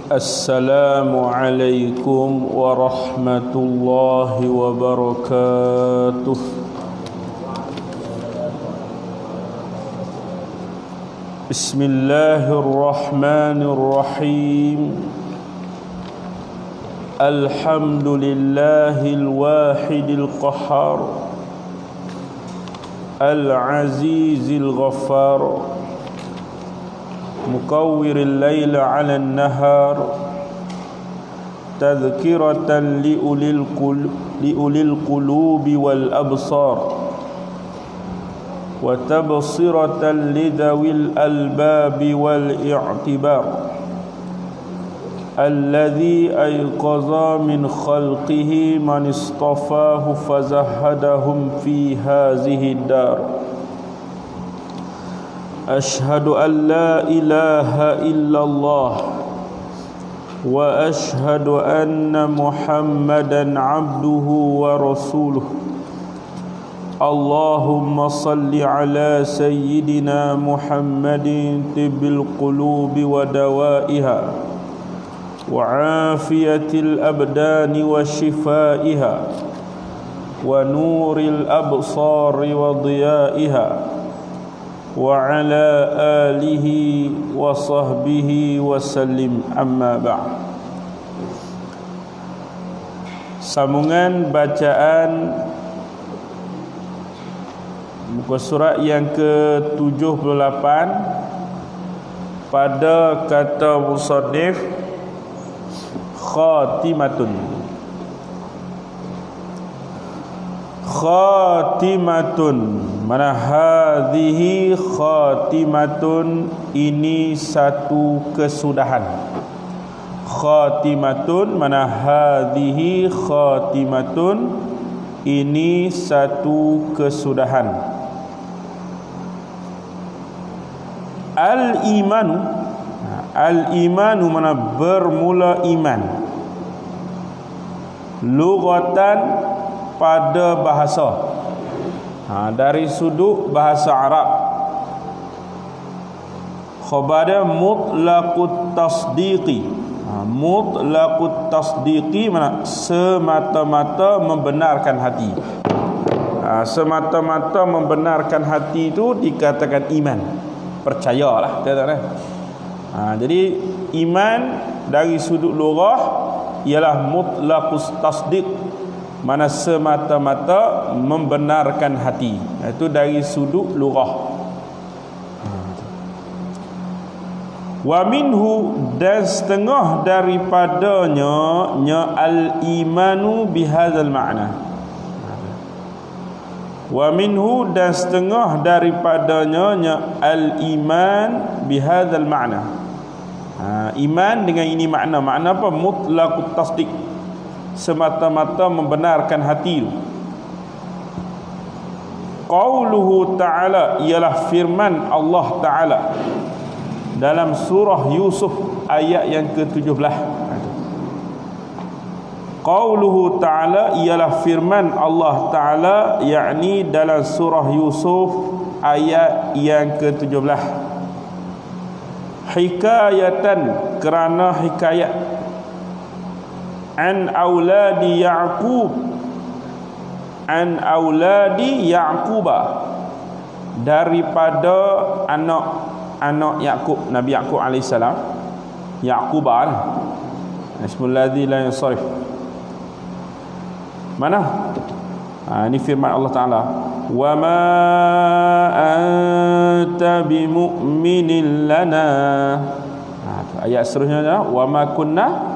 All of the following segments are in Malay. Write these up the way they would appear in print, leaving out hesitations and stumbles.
Assalamualaikum warahmatullahi wabarakatuh. Bismillahirrahmanirrahim. Alhamdulillahil wahidil qahhar, al-azizil ghaffar, mukawwiril laila 'alan nahar, tadhkiratan liulil qulubi wal absar, wa tabsiratan lidawil albabi wal i'tibar, alladhi ayqaza min khalqihi man istafahu fazahadahum fi hazihi dar. Ashhadu an la ilaha illallah wa ashhadu anna Muhammadan abduhu wa rasuluh. Allahumma salli ala sayyidina Muhammadin tibbil qulubi wa dawaiha wa afiyatil abdani wa shifaiha wa nuril absari wa diyaiha wa ala alihi wa sahbihi wa sallim, amma ba'd. Sambungan bacaan muka surat yang ke-78 pada kata musannif khatimatun. Khatimatun, mana hadhihi khatimatun, ini satu kesudahan. Khatimatun, mana hadhihi khatimatun, ini satu kesudahan. Al-imanu, al-imanu mana bermula iman. Lughatan, pada bahasa, dari sudut bahasa Arab, khabarnya mutlaqut tasdiqi. Mutlaqut tasdiqi mana semata-mata membenarkan hati. Semata-mata membenarkan hati itu dikatakan iman. Percayalah, katakan. Jadi iman dari sudut lughah ialah mutlaqus tasdiq, mana semata-mata membenarkan hati. Itu dari sudut lughah. Wa minhu, dan setengah daripadanya al-imanu bihadzal ma'na. Wa minhu, dan setengah daripadanya al-iman bihadzal ma'na. Iman dengan ini makna. Makna apa? Mutlaqut tasdiq, semata-mata membenarkan hati. Qauluhu ta'ala, ialah firman Allah Ta'ala dalam surah Yusuf ayat yang ke-17. Qauluhu ta'ala, ialah firman Allah Ta'ala, yakni dalam surah Yusuf ayat yang ke-17. Hikayatan, kerana hikayat, an auladi Ya'qub, an auladi Ya'quba, daripada anak Ya'qub, Nabi Ya'qub alaihissalam. Ya'quba, ismulladzi la yansarif. Mana? Ini firman Allah Ta'ala, wa ma anta bimu'minin lana. Ayat seterusnya, wa ma kunna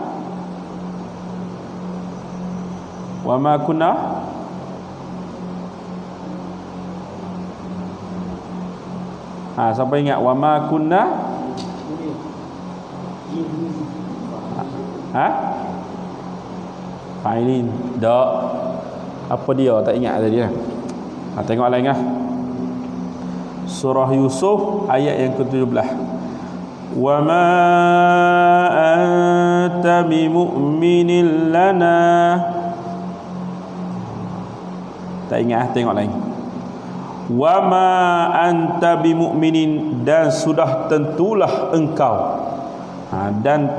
siapa ingat wa ma kunna? Fa'ilin. Tak. Apa dia? Tak ingat tadi. Tengok lain . Surah Yusuf ayat yang ke-17. Wa ma anta bimu'minin lana. Tak ingat, tengok lain. Wa ma anta bimu'minin, dan sudah tentulah engkau. Dan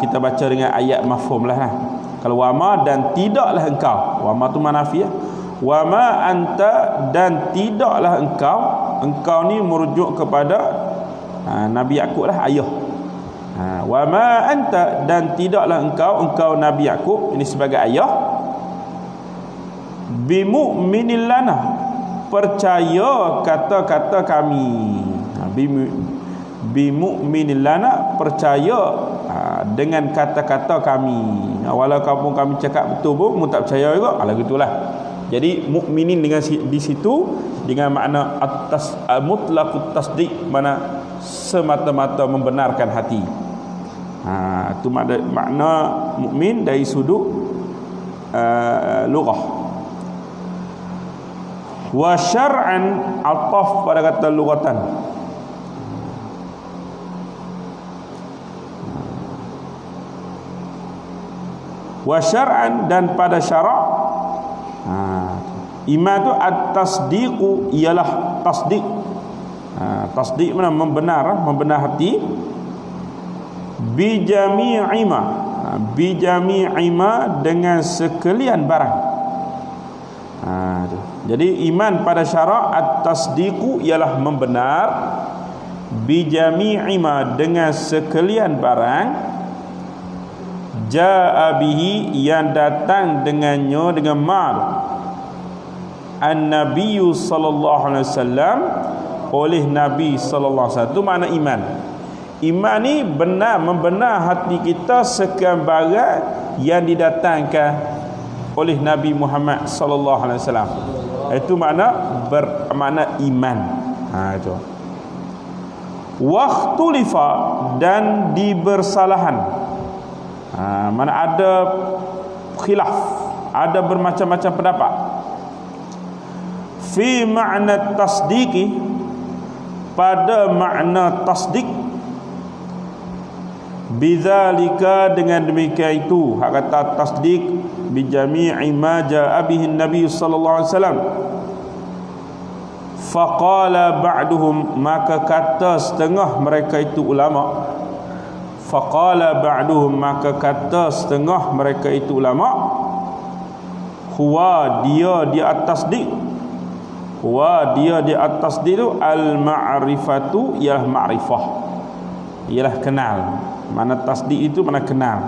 kita baca dengan ayat mafhum lah. Kalau wa ma, dan tidaklah engkau. Wa ma tu manafi. Wa ma anta, dan tidaklah engkau. Engkau ni merujuk kepada Nabi Yaqub lah, ayah. Wa ma anta, dan tidaklah engkau Nabi Yaqub ini sebagai ayah, bimu'minil lana, percaya kata-kata kami. Bimu'minil lana, percaya dengan kata-kata kami. Walaupun kami cakap betul pun mu tak percaya juga. Alah gitulah. Jadi mukminin dengan di situ dengan makna atas mutlaqut tasdiq, mana semata-mata membenarkan hati. Itu makna mukmin dari sudut lughah. Wa syar'an, ataf pada kata lughatan. Wa syar'an, dan pada syarak. Iman tu at-tasdiqu, ialah tasdiq. Tasdiq mana? Membenar hati. Bi jami'i ma, dengan sekalian barang. Jadi iman pada syarak at-tasdiqu ialah membenar, bi jami'i ma, dengan sekalian barang, jaa bihi, yang datang dengannya, dengan ma, an-nabiyyu sallallahu alaihi wasallam, oleh Nabi sallallahu alaihi wasallam. Itu makna iman. Iman ni membenar hati kita sekian barang yang didatangkan oleh Nabi Muhammad sallallahu alaihi wasallam. Itu makna bermakna iman. Itu. Waqtulifa, dan dibersalahan. Mana ada khilaf, ada bermacam-macam pendapat. Fi makna tasdiqi, pada makna tasdik. Bidzalika, dengan demikian itu, hak kata tasdik, bi jami'i ma jaa bihi Nabi sallallahu alaihi wasallam. Faqala ba'duhum, maka kata setengah mereka itu ulama. Faqala ba'duhum, maka kata setengah mereka itu ulama, huwa, dia di atas tasdik. Wa, dia di atas itu al-ma'rifatu, ialah ma'rifah, ialah kenal. Mana tasdik itu mana kenal.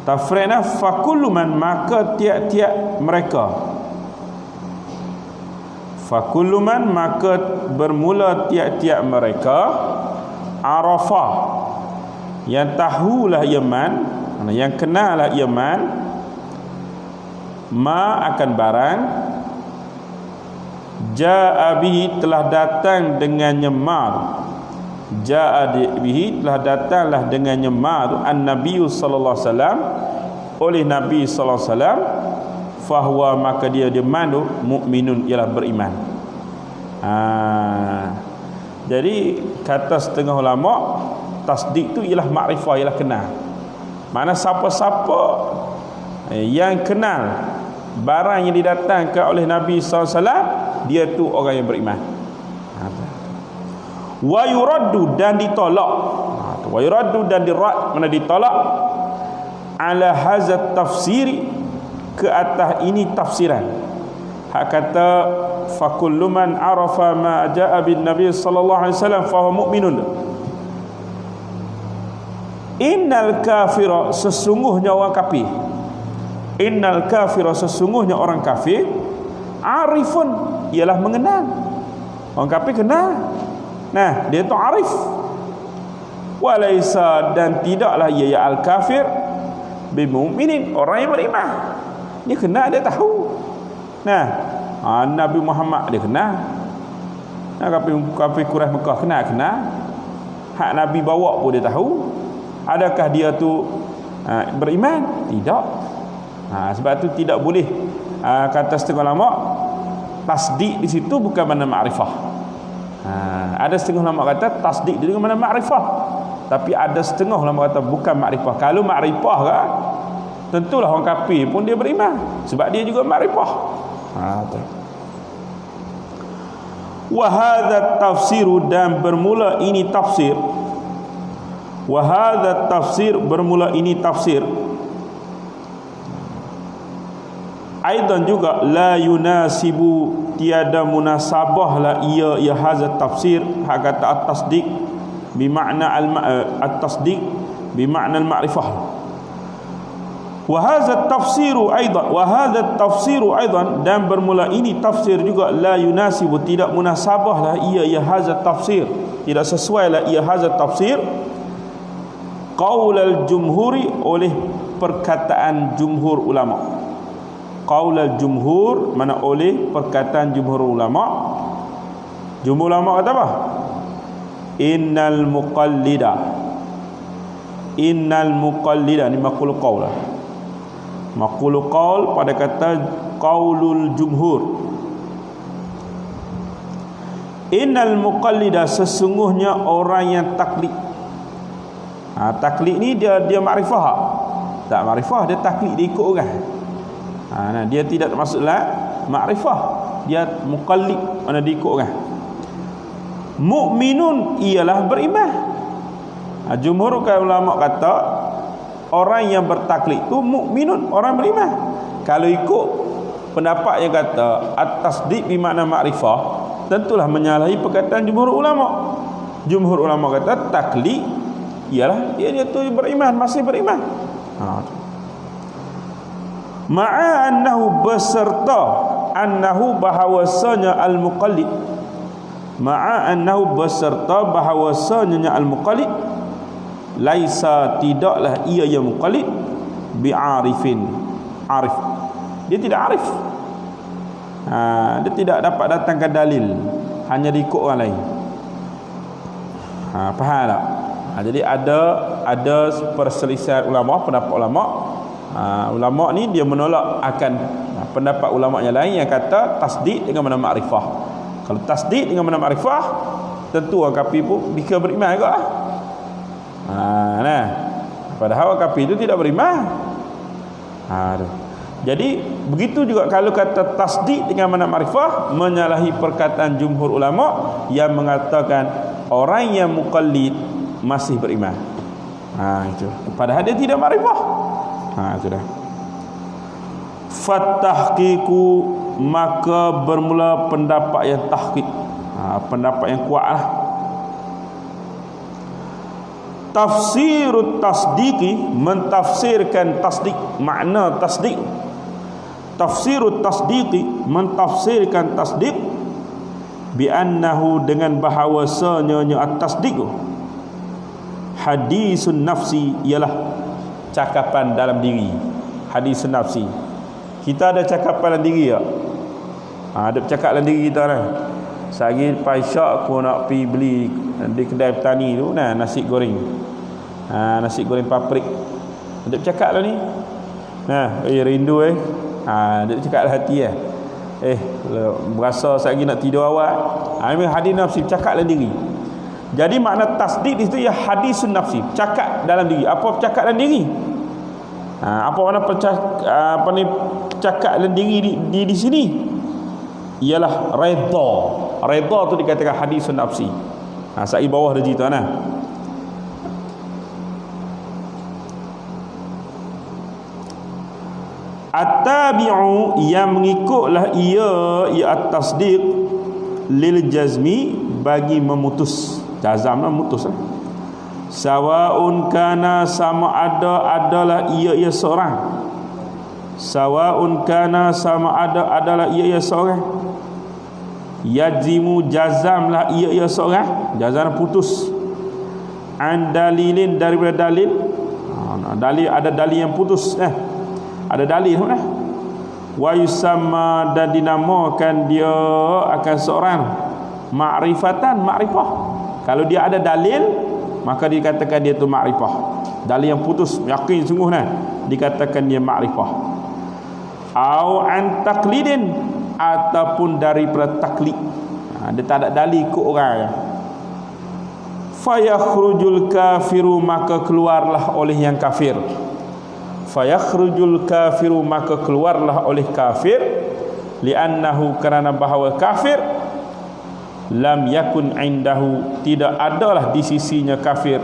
Tafri'na fakullu man, maka tiap-tiap mereka. Fakullu man, maka bermula tiap-tiap mereka. Arafah, yang tahulah iman, yang kenal lah iman. Ma, akan barang, jaa bihi, telah datang dengannya ma. Jaa bihi, telah datanglah dengannya ma, an-nabiyyu sallallahu alaihi wasallam, oleh Nabi sallallahu alaihi wasallam. Fahuwa, maka dia mandu mukminun, ialah beriman. Jadi kata setengah ulama, tasdik tu ialah makrifah, ialah kenal. Mana siapa-siapa yang kenal barang yang didatangkan oleh Nabi SAW, dia tu orang yang beriman. Wa yuraddu, dan ditolak. Wa yuraddu, dan dirad, mana ditolak. Ala hazat tafsiri, ke atas ini tafsiran. Hak kata fakullu man arafa ma jaa bin Nabi sallallahu alaihi wasallam fa huwa mu'minun. Innal kafira, sesungguhnya orang kafir. Innal kafira, sesungguhnya orang kafir. Arifun, ialah mengenal. Orang kafir kenal. Nah, dia tu arif. Walaisa, dan tidaklah ia al-kafir bimu'minin, orang yang beriman. Dia kenal, dia tahu. Nah, Nabi Muhammad dia kenal. Nah, kafir Quraisy Mekah kenal. Hak Nabi bawa pun dia tahu. Adakah dia tu beriman? Tidak. Sebab tu tidak boleh kata setengah ulama tasdik di situ bukan makna ma'rifah. Ada setengah ulama kata tasdik itu dengan makna ma'rifah. Tapi ada setengah ulama kata bukan ma'rifah. Kalau ma'rifah kan tentulah orang kafir pun dia beriman sebab dia juga ma'rifah. Wa hadza tafsiru, dan bermula ini tafsir. Wa hadza tafsir, bermula ini tafsir. Aidan juga la yunasibu, tiada munasabah la ia hadza tafsir hak kata at-tasdiq bimakna at-tasdiq bimakna al-ma'rifah. Wa hadza tafsiru aidan, wa hadza tafsiru aidan, dan bermula ini tafsir juga la yunasibu, tidak munasabah lah ia hadza tafsir, tidak sesuai lah ia hadza tafsir qaul al-jumhuri, oleh perkataan jumhur ulama. Qaul al-jumhur mana oleh perkataan jumhur ulama. Jumhur ulama kata apa? Innal muqallida ni maqul qaul. Maqul qaul pada kata qaulul jumhur. Innal muqallida, sesungguhnya orang yang taklid. Taklid ni dia makrifah. Tak makrifah, dia taklid, dia ikut orang. Dia tidak termasuklah makrifah, dia muqallid, mana dia ikut orang. Mukminun ialah beriman. Jumhur ulama kata orang yang bertaklid tu mukminun, orang beriman. Kalau ikut pendapat yang kata at-tasdiq bermakna makrifah, tentulah menyalahi perkataan jumhur ulama. Jumhur ulama kata taklid ialah dia tu beriman, masih beriman. Ma'a annahu, beserta annahu bahawasanya al-muqallid, ma'a annahu beserta bahawasanya al-muqallid laisa, tidaklah ia yang muqallid bi'arifin, arif, dia tidak arif. Dia tidak dapat datangkan dalil, hanya diikut orang lain. Faham tak? Jadi ada perselisihan ulama, pendapat ulama. Ulama ni dia menolak akan pendapat ulama yang lain yang kata tasdik dengan makna makrifah. Kalau tasdik dengan makna makrifah, tentu orang kafir pun bisa beriman juga. Padahal orang kafir itu tidak beriman. Jadi begitu juga kalau kata tasdik dengan makna makrifah, menyalahi perkataan jumhur ulama yang mengatakan orang yang muqallid masih beriman. Itu. Padahal dia tidak makrifah. Itu dah. Fatahqiqu, maka bermula pendapat yang tahqiq, pendapat yang kuatlah. Tafsirut tasdiqi, mentafsirkan tasdik, makna tasdik. Tafsirut tasdiqi, mentafsirkan tasdik bi annahu, dengan bahawasanya at-tasdiq hadisun nafsi, ialah cakapan dalam diri. Hadisun nafsi, kita ada cakapan dalam diri tak? Ada bercakap dalam diri kita kan. Sehari Paisyak aku nak pergi beli di kedai petani tu nasi goreng. Nasi goreng paprik. Ada bercakap lah ni. Rindu ada bercakap dalam hati berasa sehari nak tidur awal. Ini hadis nafsi, bercakap dalam diri. Jadi makna tasdik di situ ya hadisun nafsi, cakap dalam diri. Apa bercakap dalam diri? Apa makna cakap dalam diri di sini? Ialah redha. Redha tu dikatakan hadisun nafsi. Sai bawah dia cerita At-tabi'u, yang mengikutlah ia at-tasdiq lil jazmi, bagi memutus. Jazam lah, mutus lah. Sawaun kana, sama adalah ia seorang. Sawaun kana, sama adalah ia seorang. Yajimu, jazamlah ia seorang. Jazam putus. An dalilin, daripada dalil. Dalil, ada dalil yang putus. Ada dalil lah. Wa yusamma, dan dinamakan dia akan seorang ma'rifatan, ma'rifah. Kalau dia ada dalil, maka dikatakan dia tu ma'rifah. Dalil yang putus, yakin sungguh dikatakan dia ma'rifah. au an taqlidin, ataupun daripada taklid. Dia tak ada dalil ikut orang. Fayakhrujul kafiru, maka keluarlah oleh yang kafir. Fayakhrujul kafiru, maka keluarlah oleh kafir, li'annahu, kerana bahawa kafir, lam yakun indahu, tidak adalah di sisinya kafir,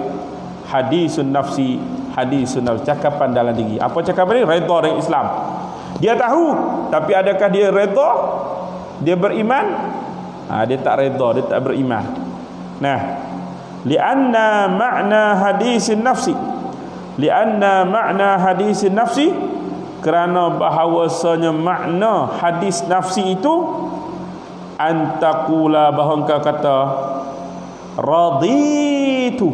hadisun nafsi, hadisun nafsi, cakapan dalam diri. Apa cakapan ini? Redha dengan Islam. Dia tahu, tapi adakah dia redha? Dia beriman? Dia tak redha, dia tak beriman. Nah, li'anna ma'na hadisin nafsi, li'anna ma'na hadisin nafsi, kerana bahawasanya makna hadis nafsi itu, antaqula, bahawa engkau kata, raditu,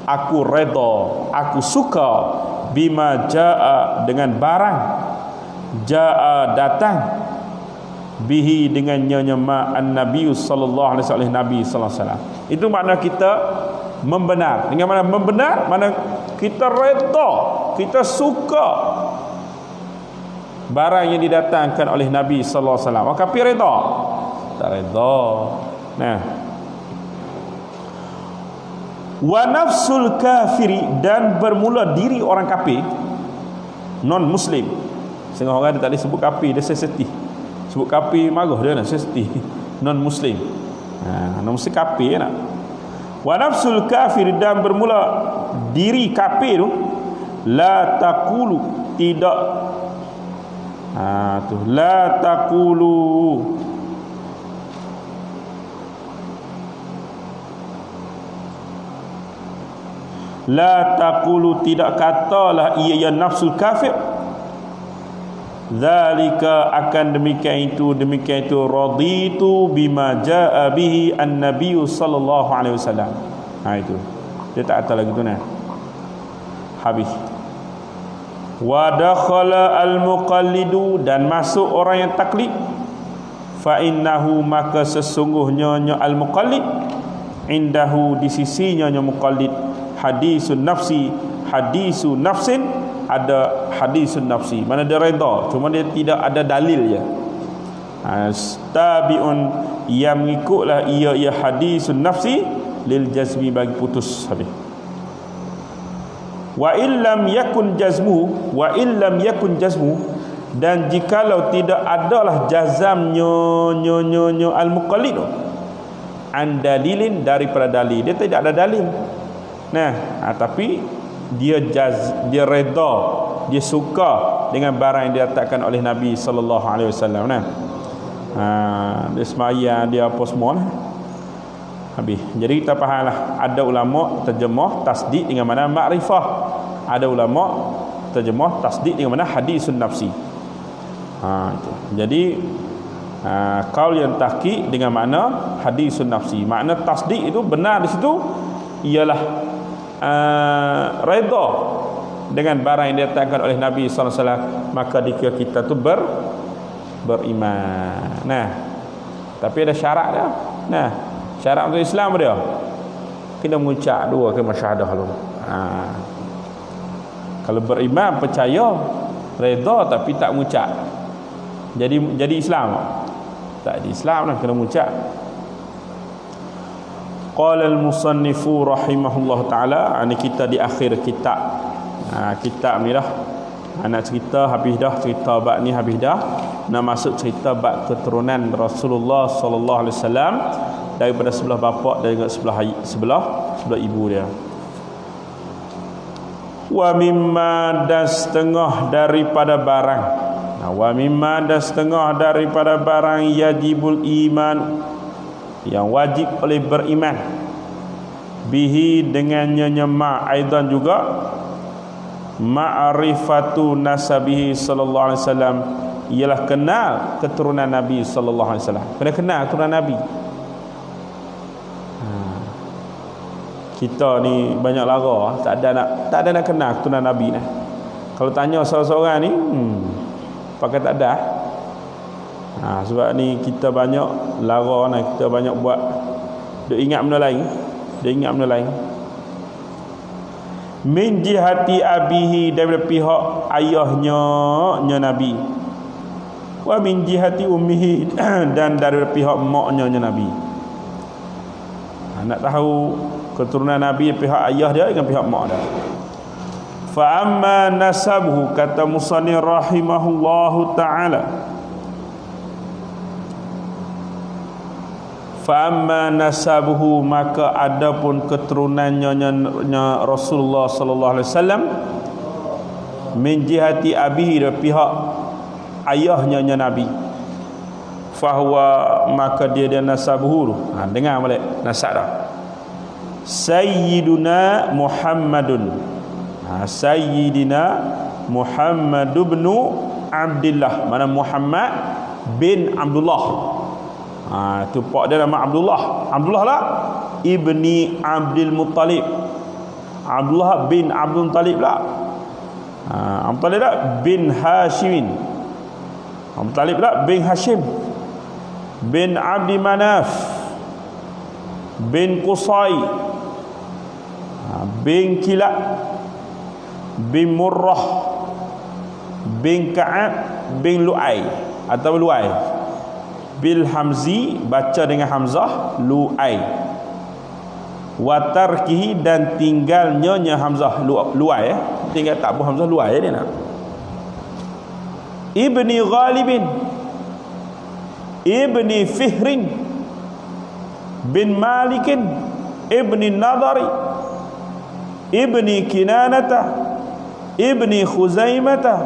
aku redha, aku suka, bima jaa, dengan barang, jaa, datang, bihi, dengan nyama an-nabi sallallahu alaihi wasallam, nabi sallallahu alaihi wasallam. Itu makna kita membenar. Dengan mana membenar? Mana kita redha, kita suka barang yang didatangkan oleh Nabi sallallahu alaihi wasallam. Maka kafir redha? Tak redha. Nah, wa nafsul kafiri, dan bermula diri orang kafir, non muslim. Setengah orang dia tak boleh sebut kafir, dia sensitif. Sebut kafir marah dia nak, sensitif. Non muslim. Non muslim kafir nak. Wa nafsul kafir, dan bermula diri kafir tu, la taqulu, tidak, tu la taqulu, la taqulu, tidak katalah ia ya nafsul kafir, zalika, akan demikian itu raditu bima jaa bihi an-nabiy sallallahu alaihi wasallam. Itu dia tak kata lagi tu nah. Habis. Wa dakhala al-muqallidu, dan masuk orang yang taklid, fa innahu, maka sesungguhnya al-muqallid, indahu, di sisinya muqallid, hadisun nafsi, hadisu nafsin, ada hadisun nafsi, mana dia redha, cuma dia tidak ada dalil je. Tabi'un, yang mengikutlah ia hadisun nafsi, lil jazmi, bagi putus. Habis. Wa illam yakun jazmu, wa illam yakun jazmu, dan jikalau tidak adalah jazamnya al-muqallid an dalilin, daripada dalil, dia tidak ada dalil. Nah, tapi dia redha, dia suka dengan barang yang diletakkan oleh Nabi sallallahu alaihi wasallam. Nah, dia semaya, dia apa semua lah. Habis. Jadi kita fahamlah, ada ulama terjemah tasdik dengan mana makrifah, ada ulama terjemah tasdik dengan mana hadisun nafsi. Itu. Jadi qaul yang tahqiq dengan makna hadisun nafsi. Makna tasdik itu benar di situ ialah redha dengan barang yang diletakkan oleh Nabi sallallahu alaihi wasallam, maka dikira kita tu beriman. Nah, tapi ada syarat dia. Nah, syarat untuk Islam dia kena mengucap dua kalimat syahadah dulu. Kalau beriman, percaya, redha, tapi tak mengucap, jadi Islam tak? Jadi Islam lah, kena mengucap. Qala al-musannifu rahimahullah ta'ala, ini kita di akhir kitab. Kitab ni dah nak cerita habis dah, cerita bab ni habis dah, nak masuk cerita bab keturunan Rasulullah sallallahu alaihi wasallam, daripada sebelah bapa dan juga sebelah ibu dia. Wa mimma, dan setengah daripada barang, wa mimma, dan setengah daripada barang, yajibul iman, yang wajib oleh beriman, bihi, dengannya ma, aidan juga, ma'rifatu nasabihi sallallahu alaihi wasallam, ialah kenal keturunan Nabi sallallahu alaihi wasallam. Kena kenal keturunan Nabi. Kita ni banyak lara, tak ada nak kenal keturunan Nabi ni. Kalau tanya seorang-seorang ni, pakai tak ada. Sebab ni kita banyak lara ni, kita banyak buat, dia ingat benda lain. Min jihati abihi, daripada pihak ayahnya Nabi, wa min jihati ummihi dan dari pihak maknya Nabi. Nak tahu keturunan Nabi pihak ayah dia dengan pihak mak dia. Fa amma nasabuhu, kata musannif rahimahullahu taala, fa amma nasabuhu, maka adapun keturunannya Rasulullah sallallahu alaihi wasallam min jihati abihi, dari pihak ayahnya Nabi, fahuwa, maka dia nasabuhu. Dengar balik nasab dah. Sayyiduna Muhammadun, Sayyidina Muhammad bin Abdullah, mana Muhammad bin Abdullah. Tu pak dia nama Abdullah. Abdullah lah ibni Abdul Muttalib. Abdullah bin Abdul Muttalib lah. Abdul Muttalib lah bin Hashimin. Abdul Muttalib lah bin Hashim bin Abdi Manaf bin Qusay bin Kilab bin Murrah bin Ka'ab bin Lu'ay atau Lu'ay bil Hamzi, baca dengan Hamzah, Lu'ay, wa tarkihi, dan tinggalnya Hamzah, Lu'ay, tinggal tak buh Hamzah, Lu'ay dia nak. Ibni Ghalibin, Ibni Fihrin bin Malikin, Ibni Nadari, Ibni Kinanata, Ibni Khuzaimata,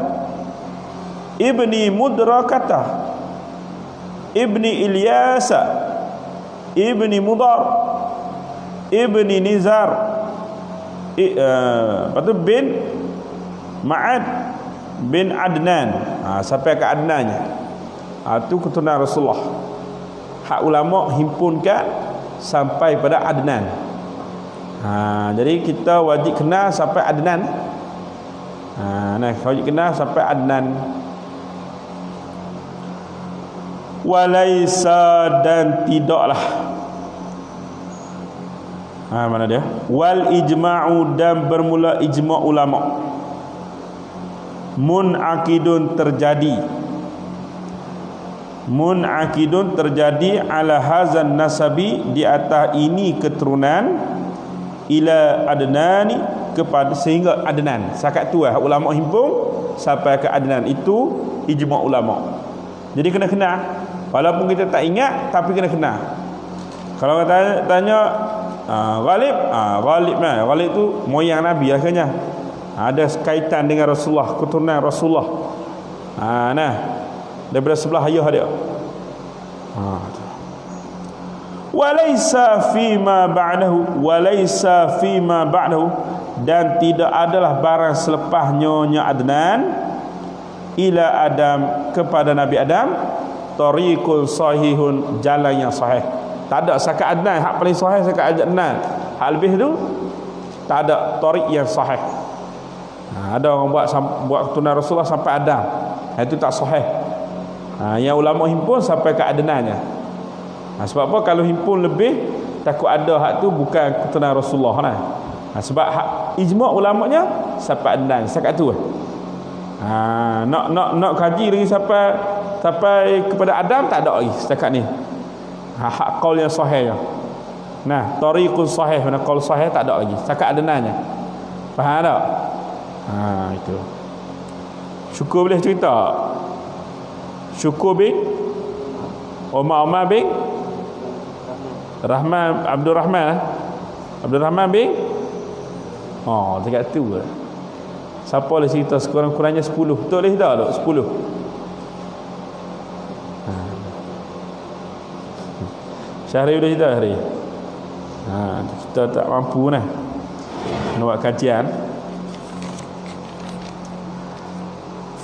Ibni Mudrakata, Ibni Ilyasa, Ibni Mudar, Ibni Nizar, bin Ma'ad bin Adnan, sampai ke Adnannya. Itu keturunan Rasulullah. Hak ulama himpunkan sampai pada Adnan. Jadi kita wajib kenal sampai Adnan. Wajib kenal sampai Adnan. Walaisa, dan tidaklah, mana dia? Wal ijma'u, dan bermula ijma' ulama. Mun'aqidun, terjadi ala hazan nasabi, di atas ini keturunan, ila Adnani, kepada sehingga Adnan. Sakat tu ulama himpun sampai ke Adnan, itu ijma' ulama. Jadi kena kenal, walaupun kita tak ingat, tapi kena kenal. Kalau kita tanya Ghalib, Ghalib tu moyang Nabi akhirnya, ada kaitan dengan Rasulullah, keturunan Rasulullah. Daripada sebelah ayah dia. Walaysa fima ba'dahu, dan tidak adalah barang selepasnya Adnan, ila Adam, kepada Nabi Adam, tariqul sahihun, jalan yang sahih. Tak ada sakat Adnan, hak paling sahih sakat Adnan. Hak lebih tu tak ada tariq yang sahih. Ada orang buat keturunan Rasulullah sampai Adam, itu tak sahih. Yang ulama himpun sampai ke Adnannya. Sebab apa? Kalau himpun lebih, takut ada hak tu bukan keturunan Rasulullah lah. Sebab hak ijma' ulamanya sampai Adnan, sakat tu. Nak kaji lagi sampai kepada Adam, tak ada lagi setakat ni. Hak qaul yang sahih. Tariqun sahih, mana qaul sahih tak ada lagi setakat Adnannya. Faham tak? Itu. Syukur boleh cerita. Syukur bin Umar bin Rahman, Abdul Rahman bin dekat tu. Siapa boleh cerita sekurang-kurangnya 10? Betul boleh dah tak? 10. Syahri boleh cerita Syahri? Kita tak mampu nak buat kajian.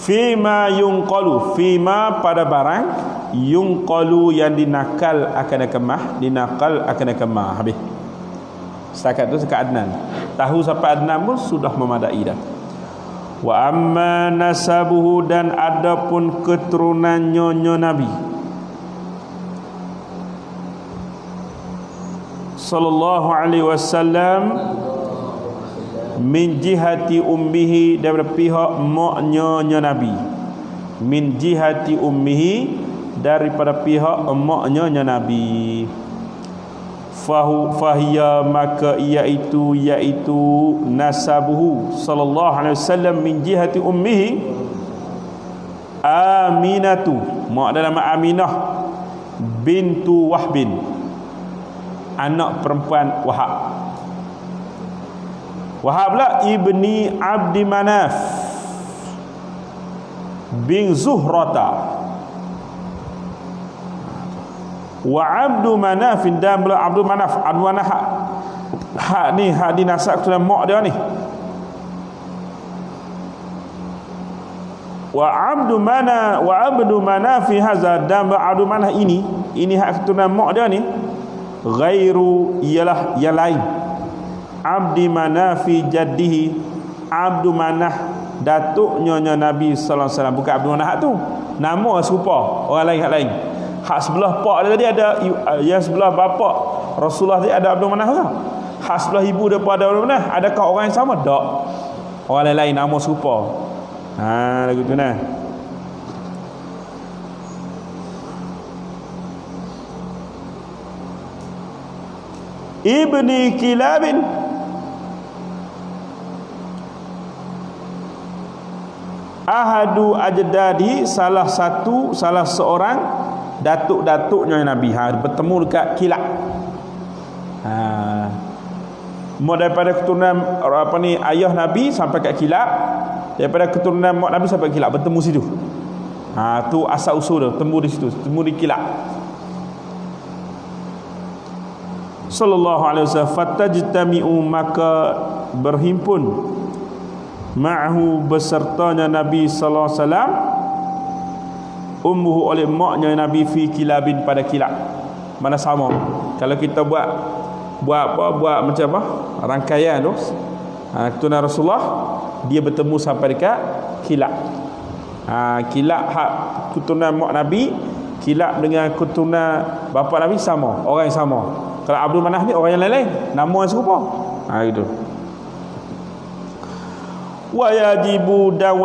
Fima yunqalu, fima pada barang, yunqalu yang dinakal akan kemah. Habis. Setakat tu sekat Adnan. Tahu sampai Adnan pun sudah memadai dah. Wa amma nasabuhu, dan adapun keturunannya Nabi sallallahu alaihi wasallam, min jihati ummihi, daripada pihak maknya Nabi, min jihati ummihi, daripada pihak emaknya Nabi. Fahiya, maka iaitu nasabuhu sallallahu alaihi wasallam min jihati ummihi Aminatu, mak dalam Aminah bintu Wahbin, anak perempuan Wahab. Wahab lah ibni Abdi Manaf bin Zuhrata. Wa Abdu Manaf, dan bela Abdul Manaf. Abdul Manaf hak ni, hak dinasab kepada mak dia ni. Wa Abdu Manaf hadza, dan Abdul Manaf ini hak keturunan mak dia ni, ghairu, ialah yang lain. Abdi Manaf jaddihi, Abdul Manaf datuknya Nabi sallallahu alaihi wasallam. Bukan Abdul Manaf tu, nama serupa, orang lain hak lain. Hak sebelah pak dia tadi ada, yang sebelah bapa Rasulullah tadi ada Abdul Manaf lah. Hak sebelah ibu dia pun ada Abdul Manaf. Adakah orang yang sama? Tak. Orang lain nama serupa. Lagu tu nah. Ibni Kilabin, ahadu ajdadi, salah seorang datuk-datuknya Nabi. Bertemu dekat Kilab. Mau daripada keturunan ayah Nabi sampai kat Kilab, daripada keturunan mak Nabi sampai Kilab, bertemu situ. Tu asal usul dia, temu di situ, temu di Kilab. Sallallahu alaihi wasallam, fatajtami'u, maka berhimpun, ma'hu, besertanya Nabi sallallahu alaihi wasallam, ummuhu, oleh maknya Nabi, fi Kilabin, pada Kilab. Mana sama kalau kita buat macam apa, rangkaian tu, keturunan Rasulullah, dia bertemu sampai dekat Kilab. Kilab hak keturunan mak Nabi, Kilab dengan keturunan bapa Nabi sama, orang yang sama. Kalau Abdul Manaf ni orang yang lain, nama yang serupa. Itu. Wa yajibu, dan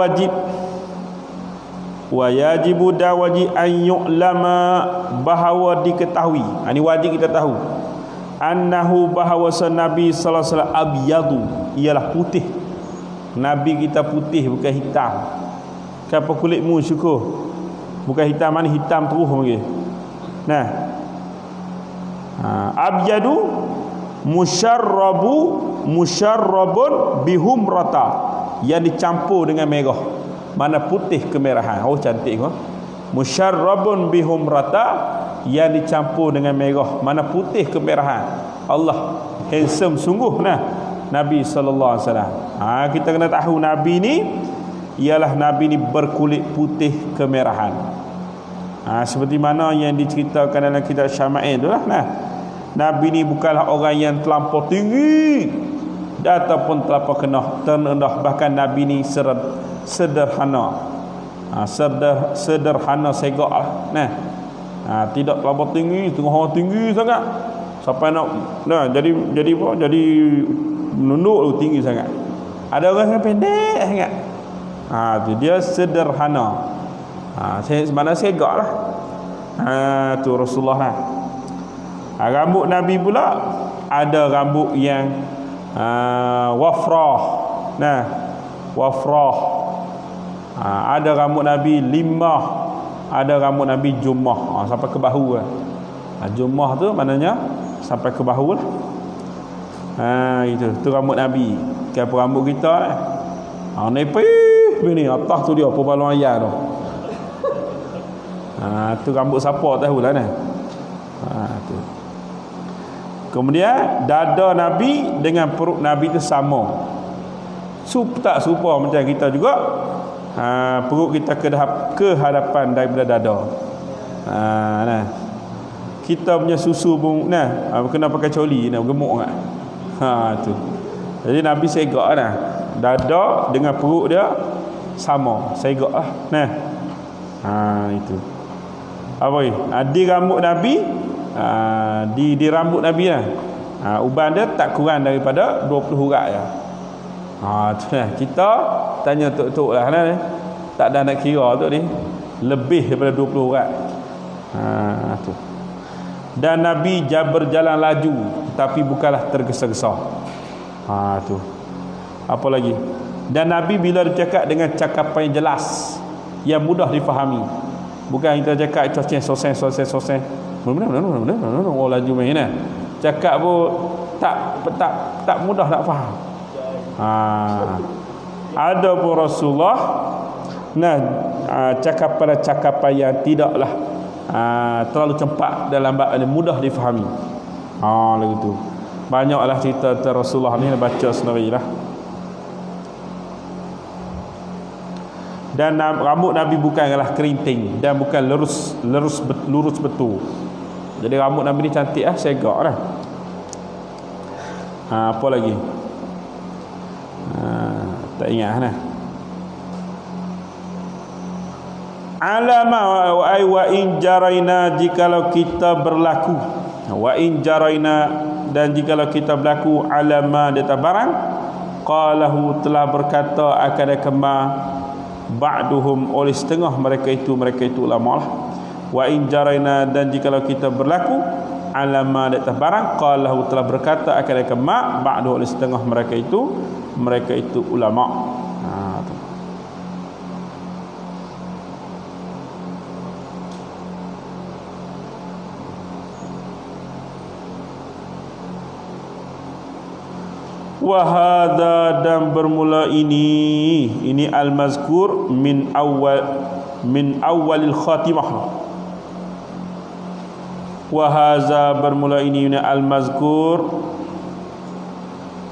wajib an yu'lama, bahawa diketahui. Ini wajib kita tahu. Annahu, bahawa Nabi sallallahu alaihi wasallam abyadu, ialah putih. Nabi kita putih, bukan hitam. Kenapa kulitmu syukur? Bukan hitam, mana hitam terus panggil. Abyadu musyarrabun bihumrata, yang dicampur dengan merah. Mana putih kemerahan. Cantik kau. Musyarrabun bihumrata, yang dicampur dengan merah. Mana putih kemerahan. Allah handsome sungguh Nabi sallallahu alaihi wasallam. Kita kena tahu Nabi ni ialah Nabi ni berkulit putih kemerahan. Seperti mana yang diceritakan dalam kitab Syama'il tu lah. Nabi ni bukanlah orang yang terlampau tinggi ataupun terlampau terendah. Bahkan Nabi ni sederhana. Sederhana segak lah. Tidak terlampau tinggi, tengah tinggi sangat. Sampai jadi menunduk tu tinggi sangat. Ada orang yang pendek sangat. Tu dia sederhana. Mana segak lah. Tu Rasulullah lah. Rambut Nabi pula ada rambut yang wafrah. Wafrah. Ada rambut Nabi limah, ada rambut Nabi jumah, sampai ke bahu lah. Jumah tu maknanya sampai ke bahu lah. Itu rambut Nabi. Kenapa rambut kita nepih ni atas tu dia balon ayam tu. Tu rambut siapa tahulah tu. Kemudian dada Nabi dengan perut Nabi itu sama. Tak serupa macam kita juga. Perut kita ke hadapan daripada dada. Kita punya susu pun kena pakai coli, gemuk kan. Tu. Jadi Nabi segak dada dengan perut dia sama, segak lah. Itu. Apa ni? Di rambut Nabi, di rambut Nabi uban dia tak kurang daripada 20 urat ya. Kita tanya tok-tok lah Tak ada nak kira tu ni. Lebih daripada 20 orang. Tu. Dan Nabi berjalan laju tapi bukanlah tergesa-gesa. Tu. Apa lagi? Dan Nabi bila bercakap dengan cakapan yang jelas, yang mudah difahami. Bukan kita cakap soseng. Benar. Oh laju main nah. Cakap pun tak mudah nak faham. Ada pun Rasulullah cakapan yang tidaklah terlalu cepat dalam mudah difahami. Lagu tu. Banyaklah cerita Rasulullah ni baca sendirilah. Dan rambut Nabi bukanlah kerinting dan bukan lurus betul. Jadi rambut Nabi ni cantik segak dah. Apa lagi? Tak ingat dah. Alama wa in jaraina, jikalau kita berlaku, wa in jaraina, dan jikalau kita berlaku alama di atas barang, qalahu, telah berkata akan kema ba'duhum, oleh setengah mereka itu ulama lah. Wa in jaraina, dan jikalau kita berlaku alama di atas barang, qalahu, telah berkata akan kema ba'duhum, oleh setengah mereka itu ulama. Wahada, dan bermula ini al-mazkur min awalil khatimah. Wahaza, bermula ini al-mazkur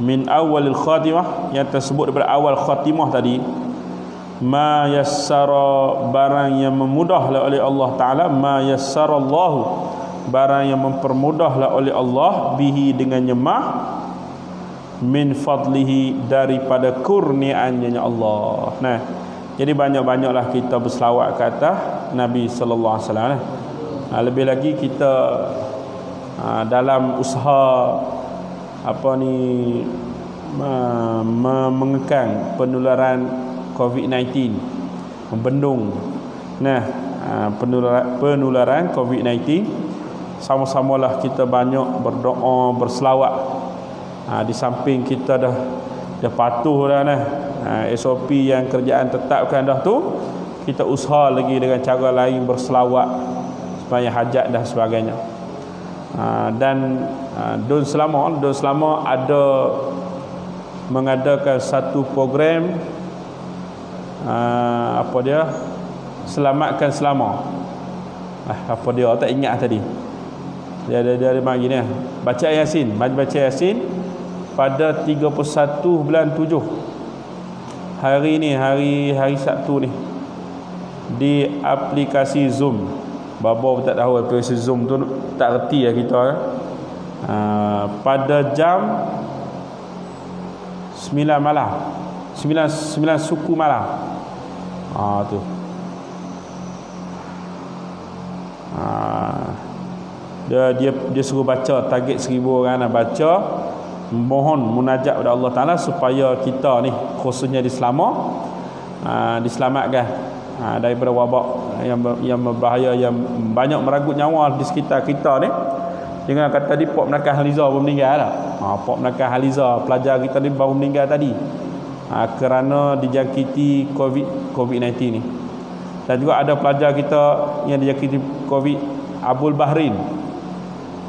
min awalil khatimah, yang tersebut daripada awal khatimah tadi. Ma yassara, barang yang memudahlah oleh Allah Ta'ala. Ma yassarallahu, barang yang mempermudahlah oleh Allah, bihi, dengannya min fadlihi, daripada kurniaannya Allah. Jadi banyak-banyaklah kita berselawat ke atas Nabi sallallahu alaihi wasallam. Lebih lagi kita dalam usaha mengekang penularan COVID-19, membendung penularan COVID-19, sama-samalah kita banyak berdoa, berselawat. Di samping kita dah patuh dah SOP yang kerajaan tetapkan dah tu, kita usaha lagi dengan cara lain berselawat supaya hajat dan sebagainya. Dan Don Selama ada mengadakan satu program selamatkan selama. Tak ingat tadi. Dia bagi ni baca Yasin, baca Yasin pada 31 bulan 7 hari ni, hari Sabtu ni, di aplikasi Zoom. Babo tak tahu aplikasi Zoom tu, tak reti lah kita pada jam 9 malam, 9 suku malam. Tu dia suruh baca, target 1000 orang nak baca, mohon munajat kepada Allah Ta'ala supaya kita ni khususnya diselamatkan daripada wabak yang berbahaya, yang banyak meragut nyawa di sekitar kita ni. Jangan kata tadi Pok Melaka Haliza baru meninggal dah. Pok Melaka Haliza, pelajar kita ni baru meninggal tadi kerana dijangkiti COVID-19 ni. Dan juga ada pelajar kita yang dijangkiti COVID, Abdul Bahrin,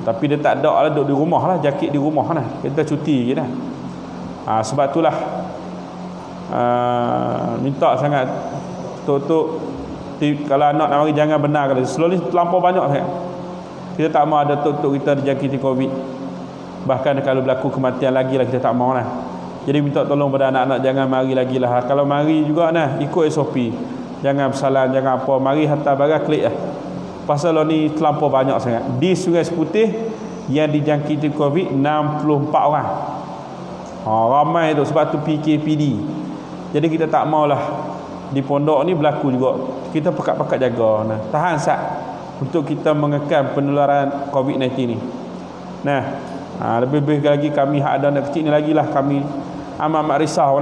tapi dia tak ada lah, duduk di rumah lah, jakit di rumah lah, kita cuti je dah. Sebab itulah minta sangat tok-tok, kalau anak nak mari jangan benar kali, slowly terlampau banyak sangat. Kita tak mahu ada tok-tok kita dijangkiti COVID, bahkan kalau berlaku kematian lagi lah, kita tak mahu lah. Jadi minta tolong pada anak-anak, jangan mari lagi lah. Kalau mari juga ikut SOP, jangan bersalah, jangan apa, mari hantar barang klik lah. Pasal ni terlampau banyak sangat. Di Sungai Seputih yang dijangkiti COVID 64 orang. Ramai tu, sebab tu PKPD. Jadi kita tak maulah di pondok ni berlaku juga. Kita pakat-pakat jaga. Tahan sat untuk kita mengekang penularan COVID-19 ni. Lebih-lebih lagi kami hak ada anak kecil ni lagi lah, kami amat risau.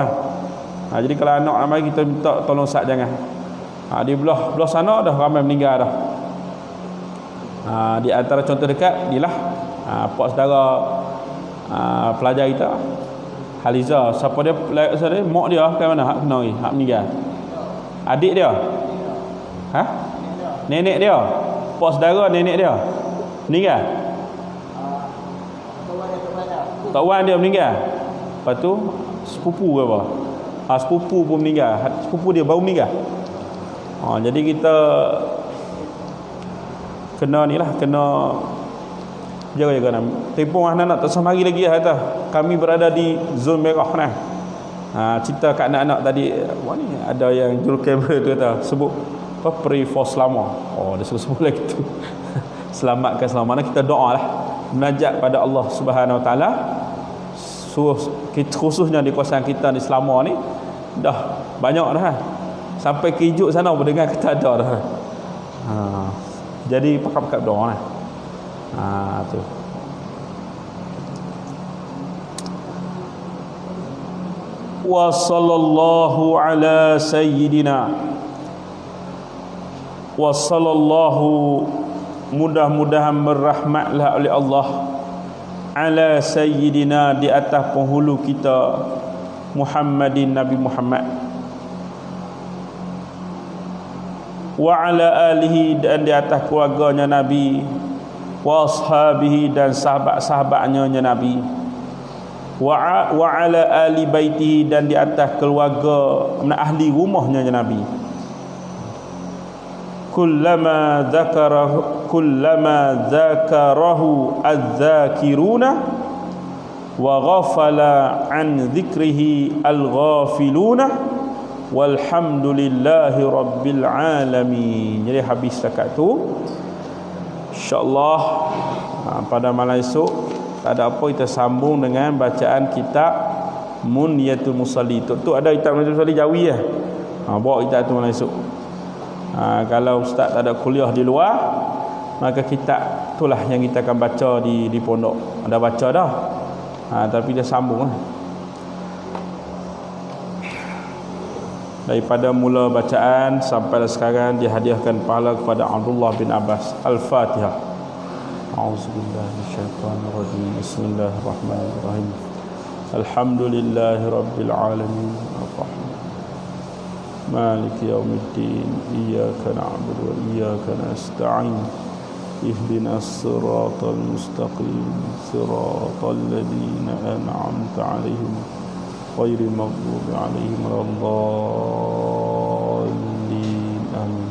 Jadi kalau anak ramai kita minta tolong sat jangan. Di belah sana dah ramai meninggal dah. Di antara contoh dekat ialah pak saudara pelajar kita Haliza. Siapa dia? Mak dia ke mana hak kena ni, hak meninggal. Adik dia. Nenek dia. Pak saudara nenek dia meninggal. Tok wan dia meninggal. Lepas tu sepupu ke apa? Sepupu pun meninggal. Sepupu dia baru meninggal. Jadi kita kena ni lah, kena jaga-jaga nak. Telefon anak-anak tak semari lagi kata. Kami berada di zon merah nah. Cerita kat anak-anak tadi, ni ada yang juru kamera tu kata sebut apa, pray for selama. Dia sebut lagi tu. Selamatkan selama. Kita doa lah, munajat pada Allah Subhanahu Wa Taala. Khususnya di kawasan kita di Selama ni dah banyak dah. Sampai ke Ijuk sana pun dengar kita ada dah. Jadi pakat-pakat doa lah. Tu. Wa sallallahu ala sayyidina. Wa sallallahu, mudah-mudahan berrahmatlah oleh Allah ala sayyidina, di atas penghulu kita Muhammadin, Nabi Muhammad, wa ala alihi, dan di atas keluarganya Nabi, wa ashabihi, dan sahabat-sahabatnya Nabi, wa ala ali baitihi, dan di atas keluarga ahli rumahnya Nabi. Kullama dzakarahu adz-dzakiruna wa ghafala an dzikrihi al-ghafiluna walhamdulillahi rabbil alamin. Jadi habis setakat tu. InsyaAllah pada malam esok tak ada apa, kita sambung dengan bacaan kitab Munyatul Musalli. Tu ada kitab Munyatul Musalli Jawi bawa kitab tu malam esok. Kalau ustaz tak ada kuliah di luar, maka kitab itulah yang kita akan baca di pondok. Ada baca dah, tapi dia sambung lah. Daripada mula bacaan sampai sekarang dihadiahkan pahala kepada Abdullah bin Abbas. Al-Fatihah. A'udzubillahi minasyaitonirrajim. Bismillahirrahmanirrahim. Alhamdulillahirabbil alamin. Ar-Rahman مالك يوم الدين إياك نعبد وإياك نستعين اهدنا الصراط المستقيم صراط الذين أنعمت عليهم غير المغضوب عليهم ولا الضالين آمين.